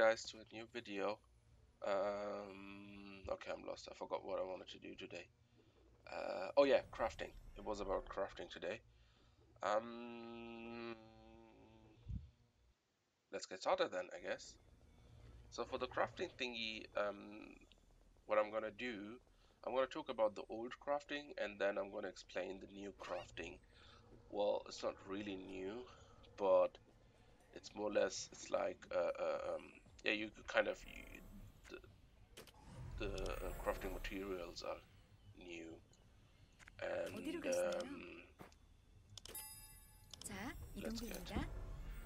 guys to a new video. Okay, I'm lost. I forgot what I wanted to do today. Oh yeah, crafting. It was about crafting today. Um, let's get started then, I guess. So for the crafting thingy, what I'm gonna do, I'm gonna talk about the old crafting and then I'm gonna explain the new crafting. Well, it's not really new, but it's more or less, it's like, yeah, you could kind of, the crafting materials are new 어디로 and 가시나요? 자, 이동 let's get 중입니다.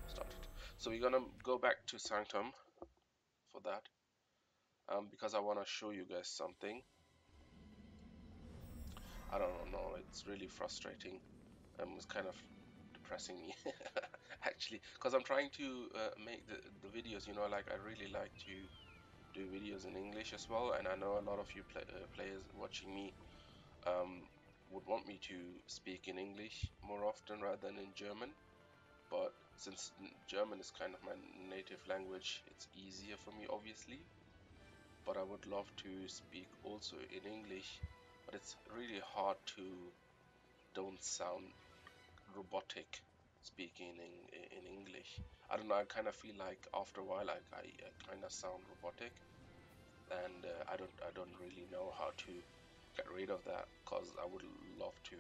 started. So we're gonna go back to Sanctum for that because I want to show you guys something. I don't know, it's really frustrating. It's kind of depressing me actually, because I'm trying to make the videos, you know, like I really like to do videos in English as well, and I know a lot of you players watching me would want me to speak in English more often rather than in German, but since German is kind of my native language, it's easier for me obviously, but I would love to speak also in English, but it's really hard to don't sound robotic speaking in English. I don't know, I kind of feel like after a while I kind of sound robotic, and I don't really know how to get rid of that, because I would love to,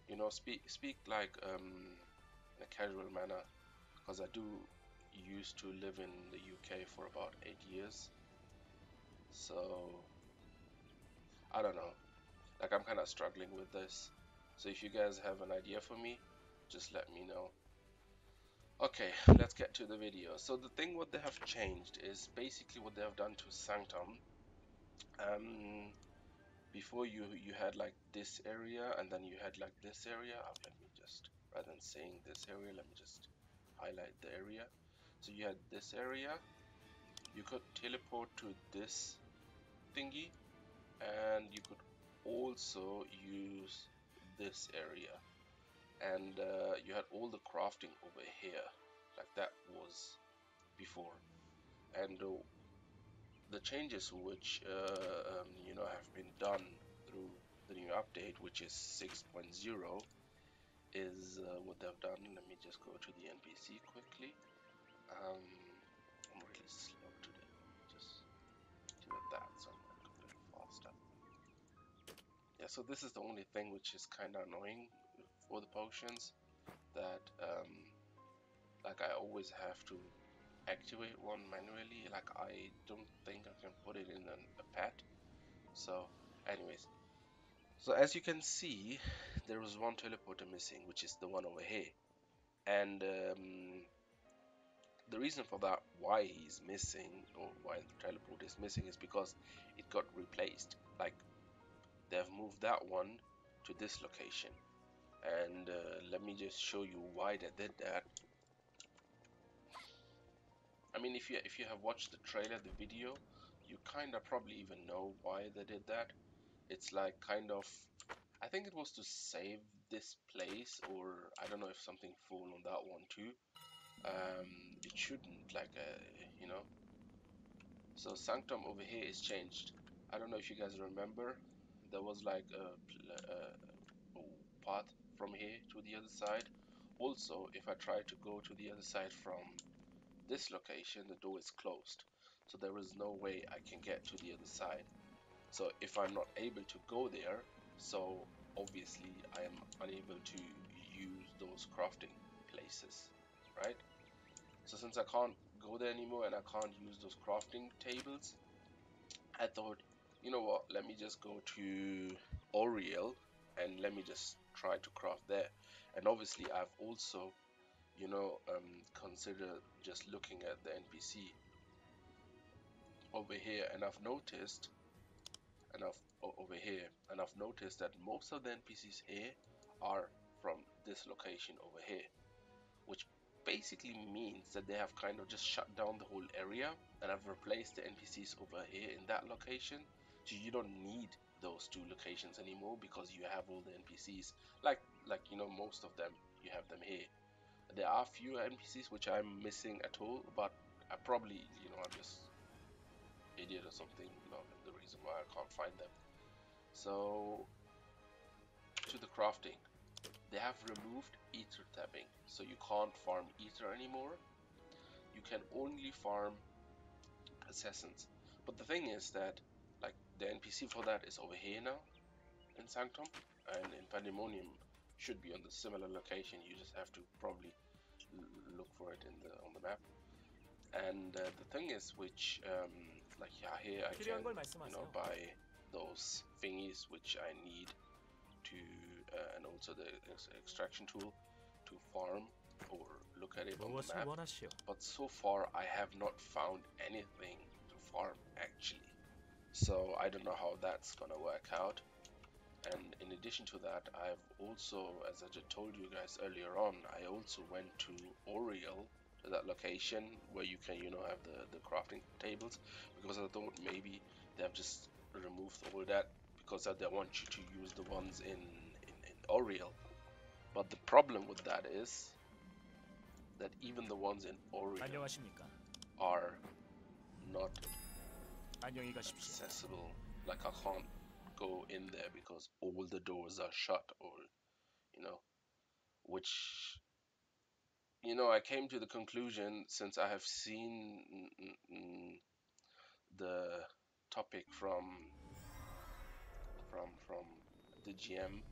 you know, speak like in a casual manner, because I do used to live in the UK for about 8 years, so I don't know, like I'm kind of struggling with this. So if you guys have an idea for me, just let me know. Okay, let's get to the video. So the thing what they have changed is basically what they have done to Sanctum. um Before you had like this area, and then you had like this area. Let me just, rather than saying this area, let me just highlight the area. So you had this area, you could teleport to this thingy, and you could also use this area, and you had all the crafting over here, like that was before. And the changes which you know, have been done through the new update, which is 6.0, is what they've done. Let me just go to the NPC quickly. um, I'm really slow today. Let me just do it that so I'm a bit faster. Yeah, so this is the only thing which is kind of annoying for the potions, that like I always have to activate one manually. Like I don't think I can put it in a pet. So anyways, so as you can see, there was one teleporter missing, which is the one over here. And the reason for that, why he's missing, or why the teleporter is missing, is because it got replaced. Like they've moved that one to this location. And let me just show you why they did that. I mean, if you have watched the trailer, the video, you kind of probably even know why they did that. It's like kind of, I think it was to save this place, or I don't know if something fall on that one too. It shouldn't, like, you know. So Sanctum over here is changed. I don't know if you guys remember, there was like a path from here to the other side. Also, if I try to go to the other side from this location, the door is closed, so there is no way I can get to the other side. So if I'm not able to go there, so obviously I am unable to use those crafting places, right? So since I can't go there anymore and I can't use those crafting tables, I thought, you know what, let me just go to Oriel and let me just try to craft there. And obviously I've also, you know, considered just looking at the NPC over here, and I've noticed, and over here, and I've noticed that most of the NPCs here are from this location over here, which basically means that they have kind of just shut down the whole area and have replaced the NPCs over here in that location. So you don't need those two locations anymore, because you have all the NPCs, like you know, most of them, you have them here. There are few NPCs which I'm missing at all, but I probably, you know, I'm just idiot or something, you know, the reason why I can't find them. So to the crafting, they have removed Itro tabbing, so you can't farm Itro anymore. You can only farm assassins. But the thing is that, like, the NPC for that is over here now in Sanctum, and in Pandemonium should be on the similar location. You just have to probably look for it in the on the map. And the thing is, which like, yeah, here I can, you know, buy those thingies which I need to, and also the extraction tool to farm or look at it on the map. But so far I have not found anything to farm actually, so I don't know how that's gonna work out. And in addition to that, I've also, as I just told you guys earlier on, I also went to Oriel, that location where you can, you know, have the crafting tables, because I thought maybe they have just removed all that because they want you to use the ones in Oriel. But the problem with that is that even the ones in Oriel are not accessible. Like, I can't go in there because all the doors are shut, or, you know, which, you know, I came to the conclusion, since I have seen the topic from the GM,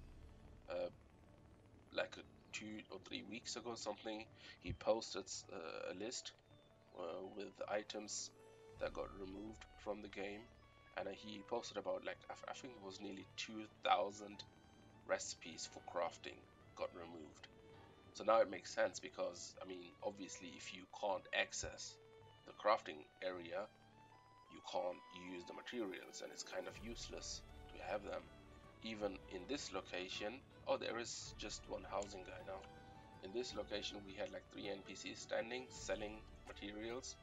like 2 or 3 weeks ago something. He posted a list with items that got removed from the game, and he posted about, like, I think it was nearly 2,000 recipes for crafting got removed. So now it makes sense, because I mean, obviously, if you can't access the crafting area, you can't use the materials, and it's kind of useless to have them. Even in this location, oh, there is just one housing guy now. In this location, we had like 3 NPCs standing selling materials.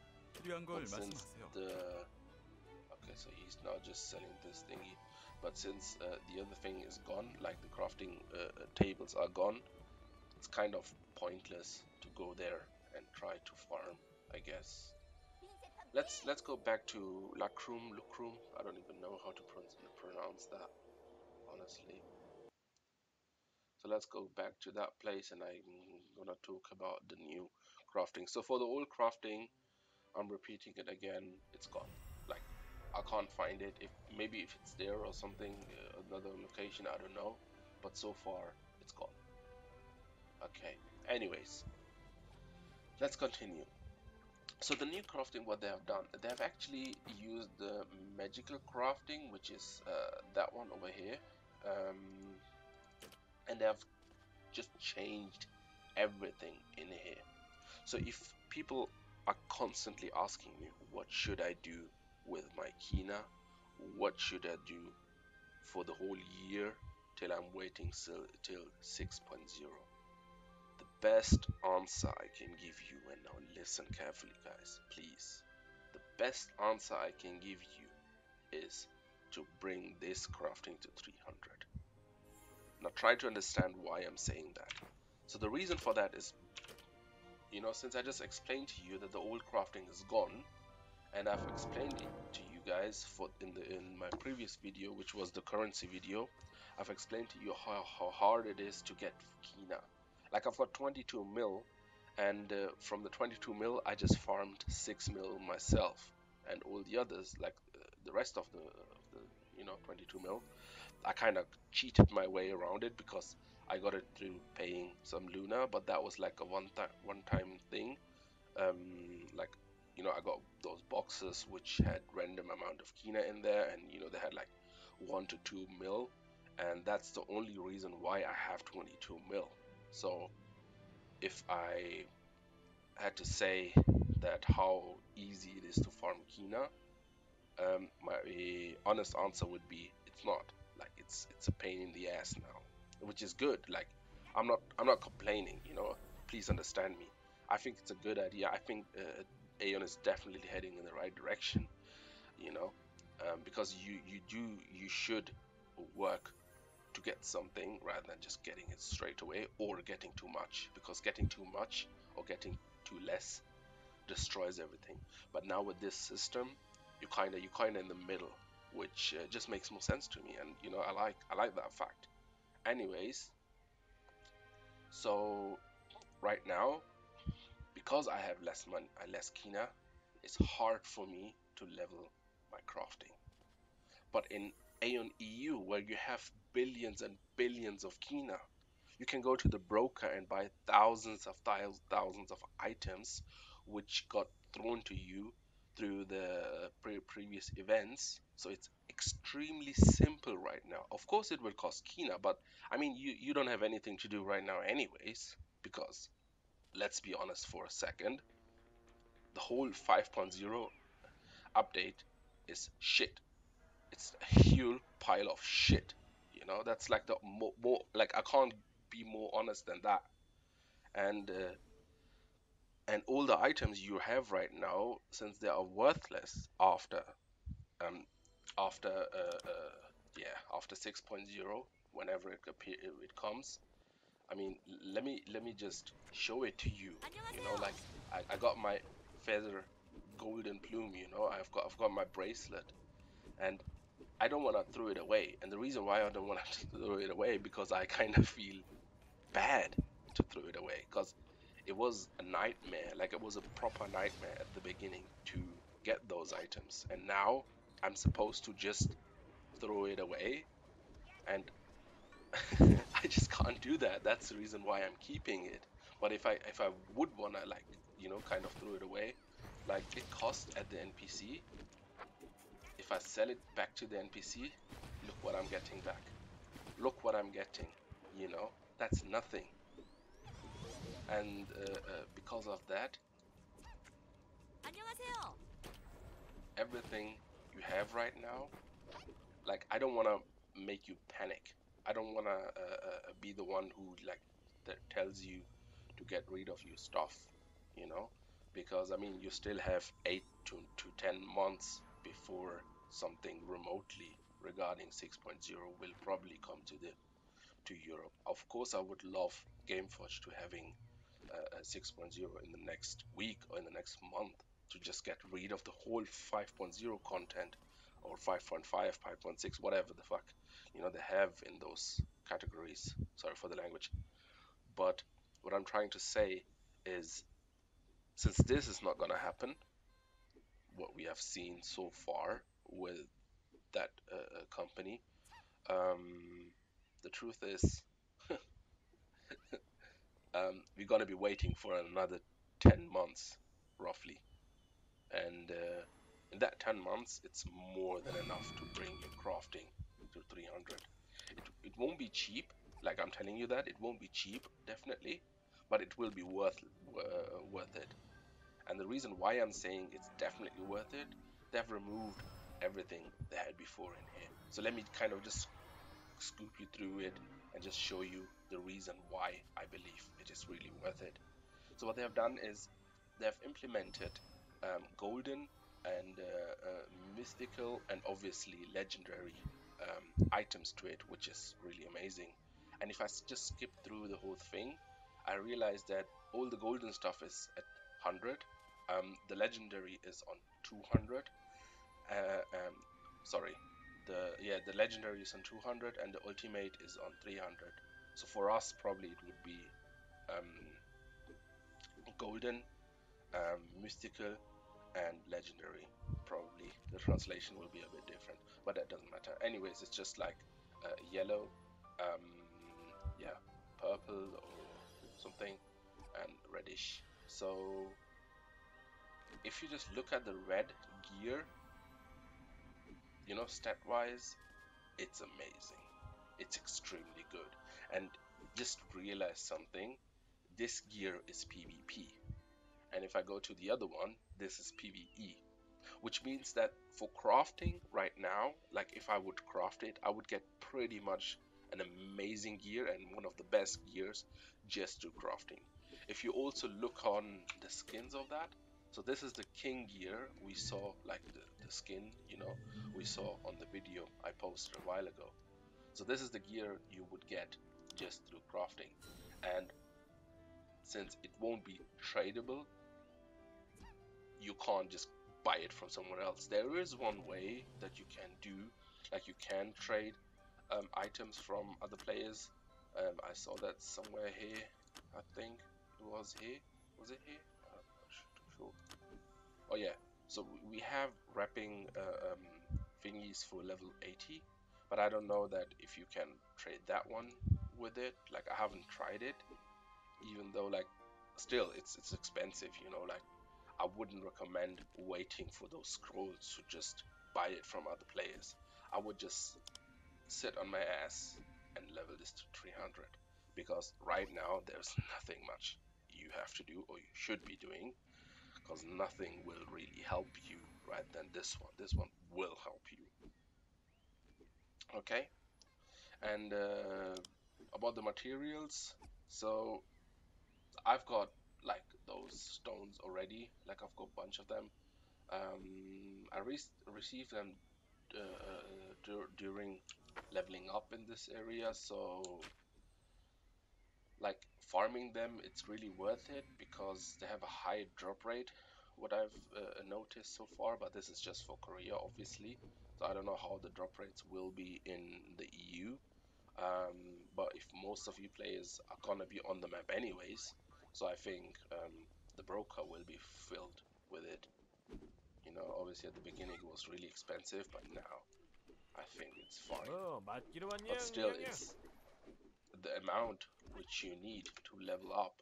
But since the okay, so he's now just selling this thingy. But since the other thing is gone, like the crafting tables are gone, it's kind of pointless to go there and try to farm, I guess. Let's go back to Lacrum. I don't even know how to pronounce that, honestly. So let's go back to that place, and I'm gonna talk about the new crafting. So for the old crafting, I'm repeating it again, it's gone. Like, I can't find it. If maybe if it's there or something, another location, I don't know. But so far, it's gone. Okay. Anyways, let's continue. So the new crafting, what they have done, they have actually used the magical crafting, which is that one over here, and they have just changed everything in here. So if people are constantly asking me, what should I do with my Kina? What should I do for the whole year till I'm waiting till 6.0? The best answer I can give you, and now listen carefully, guys, please. The best answer I can give you is to bring this crafting to 300. Now try to understand why I'm saying that. So the reason for that is, you know, since I just explained to you that the old crafting is gone, and I've explained it to you guys in my previous video, which was the currency video, I've explained to you how hard it is to get Kina. Like, I've got 22 mil, and from the 22 mil, I just farmed 6 mil myself, and all the others, like the rest of the, you know, 22 mil, I kind of cheated my way around it, because I got it through paying some Luna, but that was like a one-time thing. Like, you know, I got those boxes which had random amount of Kina in there, and you know, they had like 1 to 2 mil, and that's the only reason why I have 22 mil. So if I had to say that how easy it is to farm Kina, my honest answer would be it's not. Like, it's a pain in the ass now, which is good. Like, I'm not complaining, you know, please understand me. I think it's a good idea. I think Aion is definitely heading in the right direction, you know, because you should work to get something rather than just getting it straight away, or getting too much, because getting too much or getting too less destroys everything. But now with this system, you kind of in the middle, which just makes more sense to me, and you know, I like that fact. Anyways, so right now, because I have less money, less kina, it's hard for me to level my crafting. But in Aion EU, where you have billions and billions of kina, you can go to the broker and buy thousands of items which got thrown to you through the previous events. So it's extremely simple right now. Of course, it will cost kina, but I mean, you don't have anything to do right now, anyways, because let's be honest for a second, the whole 5.0 update is shit. It's a huge pile of shit. You know, that's like the more like I can't be more honest than that. And all the items you have right now, since they are worthless um after 6.0, whenever it comes. I mean, let me just show it to you. You know, like I got my feather golden plume. You know, I've got my bracelet, and I don't want to throw it away. And the reason why I don't want to throw it away, because I kind of feel bad to throw it away, because it was a nightmare. Like, it was a proper nightmare at the beginning to get those items, and now I'm supposed to just throw it away, and I just can't do that. That's the reason why I'm keeping it. But if I would wanna, like, you know, kind of throw it away, like, it costs at the NPC. If I sell it back to the NPC, look what I'm getting back. Look what I'm getting. You know, that's nothing. And because of that, everything you have right now, like, I don't wanna make you panic. I don't wanna be the one who, like, that tells you to get rid of your stuff, you know, because I mean, you still have 8 to 10 months before something remotely regarding 6.0 will probably come to Europe. Of course, I would love Gameforge to having 6.0 in the next week or in the next month, to just get rid of the whole 5.0 content, or 5.5, 5.6, whatever the fuck, you know, they have in those categories. Sorry for the language. But what I'm trying to say is, since this is not going to happen, what we have seen so far with that company, the truth is, we're going to be waiting for another 10 months, roughly. And in that 10 months, it's more than enough to bring your crafting to 300. It won't be cheap, like I'm telling you that. It won't be cheap, definitely, but it will be worth it. And the reason why I'm saying it's definitely worth it, they've removed everything they had before in here. So let me kind of just scoop you through it and just show you the reason why I believe it is really worth it. So what they have done is they've implemented golden and mystical and obviously legendary items to it, which is really amazing. And if I just skip through the whole thing, I realized that all the golden stuff is at 100, the legendary is on 200, sorry, the legendary is on 200 and the ultimate is on 300. So for us, probably it would be um, golden, mystical, and legendary. Probably the translation will be a bit different, but that doesn't matter. Anyways, it's just like yellow, um, yeah, purple or something, and reddish. So if you just look at the red gear, you know, stat wise, it's amazing. It's extremely good. And just realize something, this gear is PvP. And if I go to the other one, this is PvE, which means that for crafting right now, like, if I would craft it, I would get pretty much an amazing gear and one of the best gears just through crafting. If you also look on the skins of that, so this is the king gear we saw, like the skin, you know, we saw on the video I posted a while ago. So this is the gear you would get just through crafting. And since it won't be tradable, you can't just buy it from somewhere else. There is one way that you can do, like you can trade items from other players. I saw that somewhere here. I think it was here. Was it here? I'm not too sure. Oh yeah. So we have wrapping thingies for level 80, but I don't know that if you can trade that one with it. Like I haven't tried it, even though like still it's expensive. You know, like I wouldn't recommend waiting for those scrolls to just buy it from other players. I would just sit on my ass and level this to 300, because right now there's nothing much you have to do or you should be doing, because nothing will really help you right than this one will help you. Okay. And about the materials, so I've got like those stones already, like I've got a bunch of them. I received them during leveling up in this area, so like farming them, it's really worth it because they have a high drop rate, what I've noticed so far, but this is just for Korea obviously, so I don't know how the drop rates will be in the EU. But if most of you players are gonna be on the map anyways, so I think the broker will be filled with it. You know, obviously at the beginning it was really expensive, but now I think it's fine. 맞기로 But 안녕 still, 안녕. it's the amount which you need to level up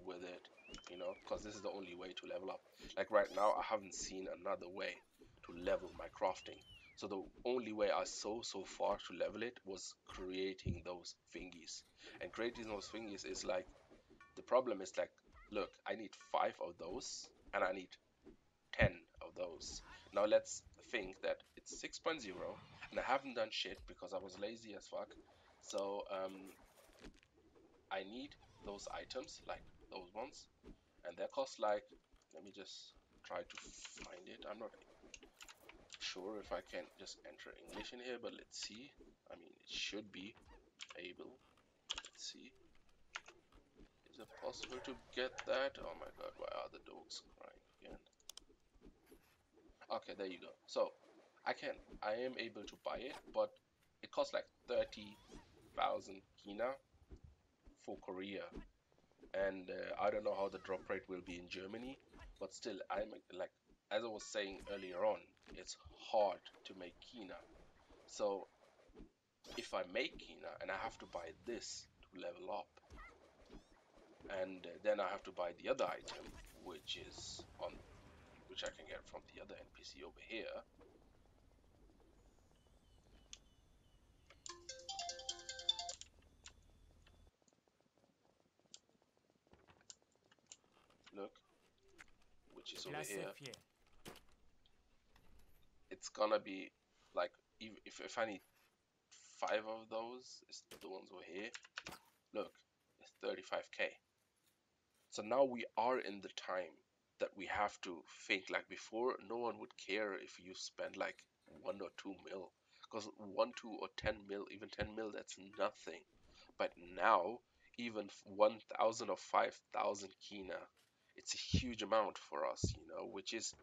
with it, you know, because this is the only way to level up. Like right now, I haven't seen another way to level my crafting. So the only way I saw so far to level it was creating those thingies. And creating those thingies is like, the problem is like, look, I need 5 of those and I need 10 of those. Now let's think that it's 6.0 and I haven't done shit because I was lazy as fuck. So I need those items, like those ones, and they cost like, let me just try to find it. I'm not sure if I can just enter English in here, but let's see. I mean, it should be able. Let's see. Is it possible to get that? Oh my god, why are the dogs crying again? Okay, there you go. So I am able to buy it, but it costs like 30,000 kina for Korea. And I don't know how the drop rate will be in Germany, but still, I'm like, as I was saying earlier on, it's hard to make Kina. So if I make Kina and I have to buy this to level up, and then I have to buy the other item, which is on, which I can get from the other NPC over here. Look, which is over here. It's gonna be like, if I need 5 of those, it's the ones over here. Look, it's 35k. So now we are in the time that we have to think. Like before, no one would care if you spend like 1 or 2 mil, because 1, 2 or 10 mil, even 10 mil, that's nothing. But now, even 1,000 or 5,000 kina, it's a huge amount for us, you know, which is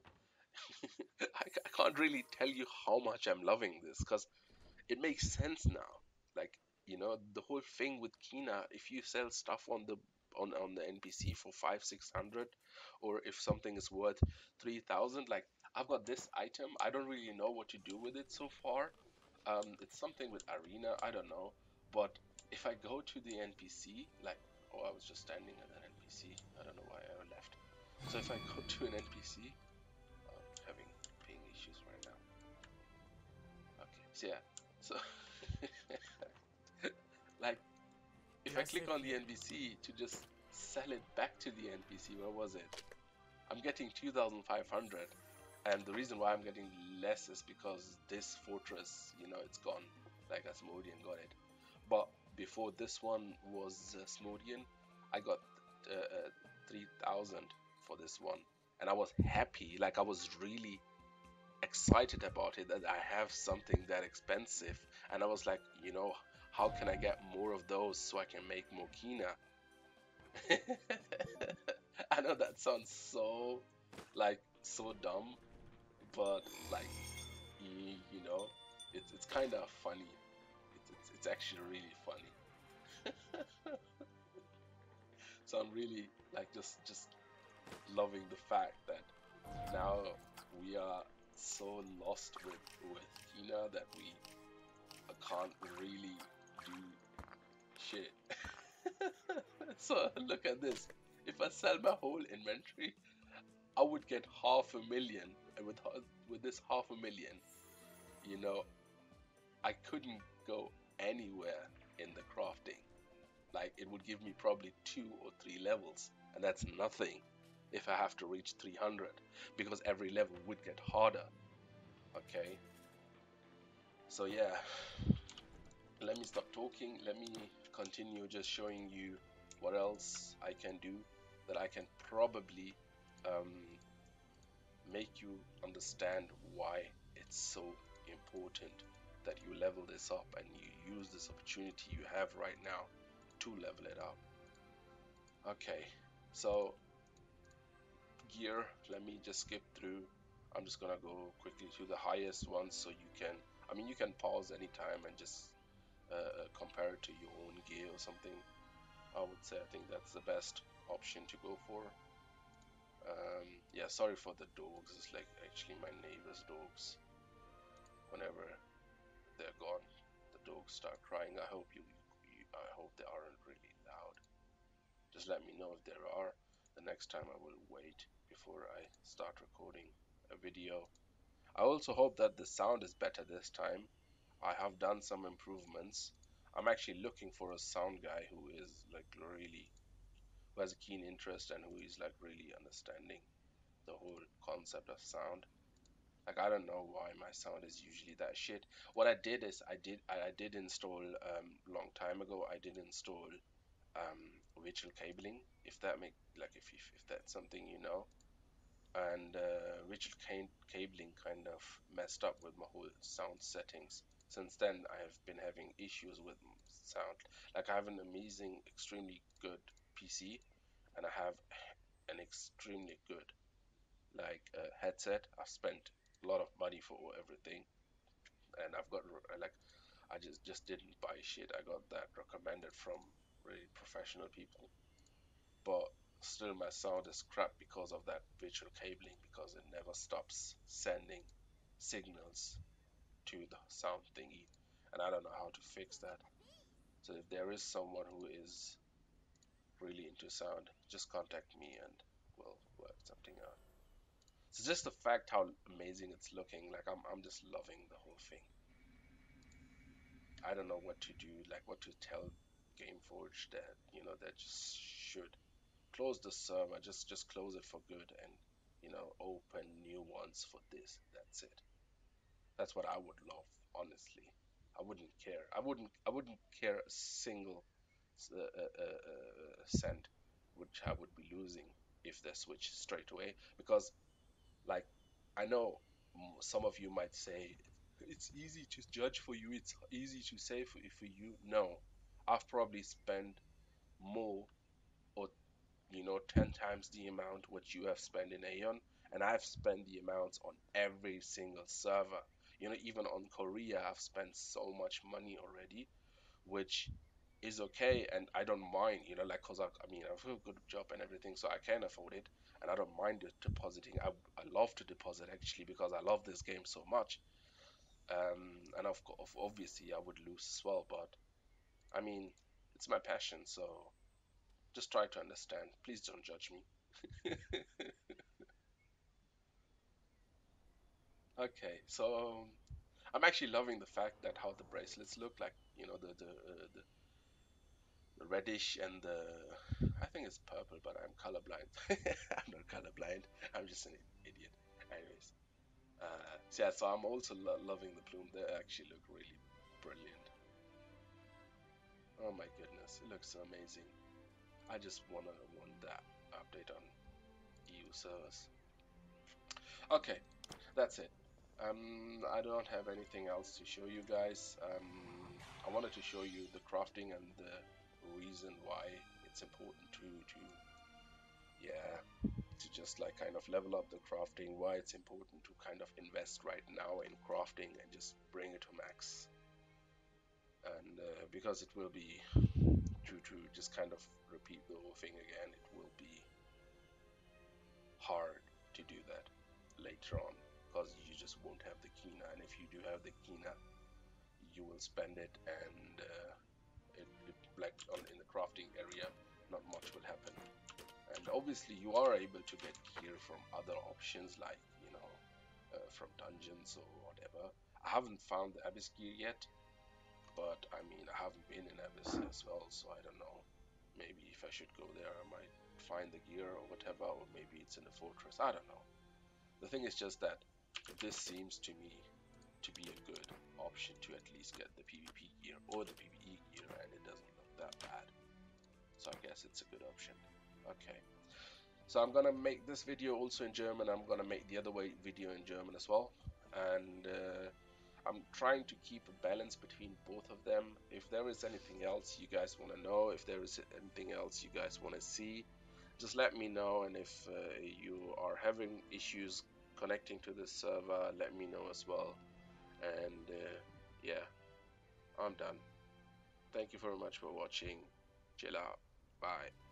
I can't really tell you how much I'm loving this, because it makes sense now. Like, you know, the whole thing with Kina, if you sell stuff on the NPC for 500-600, or if something is worth 3,000, like I've got this item, I don't really know what to do with it so far. It's something with arena, I don't know. But if I go to the NPC, like, oh, I was just standing at an NPC, I don't know why I left. So if I go to an NPC, I'm having ping issues right now. Okay, so yeah, so like if I click on the NPC to just sell it back to the NPC, where was it? I'm getting 2,500, and the reason why I'm getting less is because this fortress, you know, it's gone. Like Asmodean got it, but before this one was Asmodean, I got 3,000 for this one, and I was happy. Like I was really excited about it, that I have something that expensive, and I was like, you know, how can I get more of those so I can make more Kina? I know that sounds so like so dumb, but like you know, it's kind of funny. It's actually really funny. So I'm really like just loving the fact that now we are so lost with Kina that we can't really do shit. So look at this. If I sell my whole inventory, I would get 500,000, and with this 500,000, you know, I couldn't go anywhere in the crafting. Like it would give me probably 2 or 3 levels, and that's nothing if I have to reach 300 because every level would get harder. Okay, so yeah, let me stop talking. Let me continue just showing you what else I can do that I can probably um, make you understand why it's so important that you level this up and you use this opportunity you have right now to level it up. Okay, so gear, let me just skip through. I'm just gonna go quickly to the highest ones so you can, I mean, you can pause anytime and just compare it to your own gear or something. I would say I think that's the best option to go for. Yeah, sorry for the dogs. It's like actually my neighbor's dogs. Whenever they're gone, the dogs start crying. I hope they aren't really loud. Just let me know if there are. The next time I will wait before I start recording a video. I also hope that the sound is better this time. I have done some improvements. I'm actually looking for a sound guy who is like really, who has a keen interest and who is like really understanding the whole concept of sound. Like I don't know why my sound is usually that shit. What I did is I did install long time ago. I did install um, virtual cabling. If that make like if that's something you know, and virtual cabling kind of messed up with my whole sound settings. Since then, I have been having issues with sound. Like I have an amazing, extremely good PC, and I have an extremely good like headset. I've spent a lot of money for everything, and I've got like I just didn't buy shit. I got that recommended from really professional people, but still my sound is crap because of that virtual cabling because it never stops sending signals to the sound thingy, and I don't know how to fix that. So if there is someone who is really into sound, just contact me and we'll work something out. So just the fact how amazing it's looking, like I'm just loving the whole thing. I don't know what to do, like what to tell Gameforge that that just should close the server, just close it for good and open new ones for this. That's it. That's what I would love, honestly. I wouldn't care. I wouldn't care a single cent which I would be losing if they switch straight away because like I know some of you might say it's easy to judge for you, it's easy to say for you. No, I've probably spent more or 10 times the amount what you have spent in Aion, and I've spent the amounts on every single server. Even on Korea, I've spent so much money already, which is okay, and I don't mind, like, cause I mean, I've a good job and everything, so I can afford it, and I don't mind depositing. I love to deposit actually because I love this game so much. And of course, obviously, I would lose as well, but I mean, it's my passion, so just try to understand. Please don't judge me. Okay, so I'm actually loving the fact that how the bracelets look like, the reddish and the I think it's purple, but I'm colorblind. I'm not colorblind. I'm just an idiot. Anyways, so yeah, so I'm also loving the plume. They actually look really brilliant. Oh my goodness, it looks so amazing. I just want that update on EU servers. Okay, that's it. I don't have anything else to show you guys. I wanted to show you the crafting and the reason why it's important to yeah. to just like kind of level up the crafting, why it's important to kind of invest right now in crafting and just bring it to max. And because it will be, to just kind of repeat the whole thing again, it will be hard to do that later on because you just won't have the kina, and if you do have the kina, you will spend it, and like in the crafting area, not much will happen. And obviously you are able to get gear from other options, like, you know, from dungeons or whatever. I haven't found the Abyss gear yet, but I mean, I haven't been in Abyss as well, so I don't know. Maybe if I should go there, I might find the gear or whatever, or maybe it's in the fortress. I don't know. The thing is just that this seems to me to be a good option to at least get the PvP gear or the PvE gear, and it doesn't look that bad. So I guess it's a good option. Okay. So I'm gonna make this video also in German. I'm gonna make the other video in German as well. And I'm trying to keep a balance between both of them. If there is anything else you guys want to know, if there is anything else you guys want to see, just let me know. And if you are having issues connecting to this server, let me know as well. And yeah, I'm done. Thank you very much for watching. Chill out. Bye.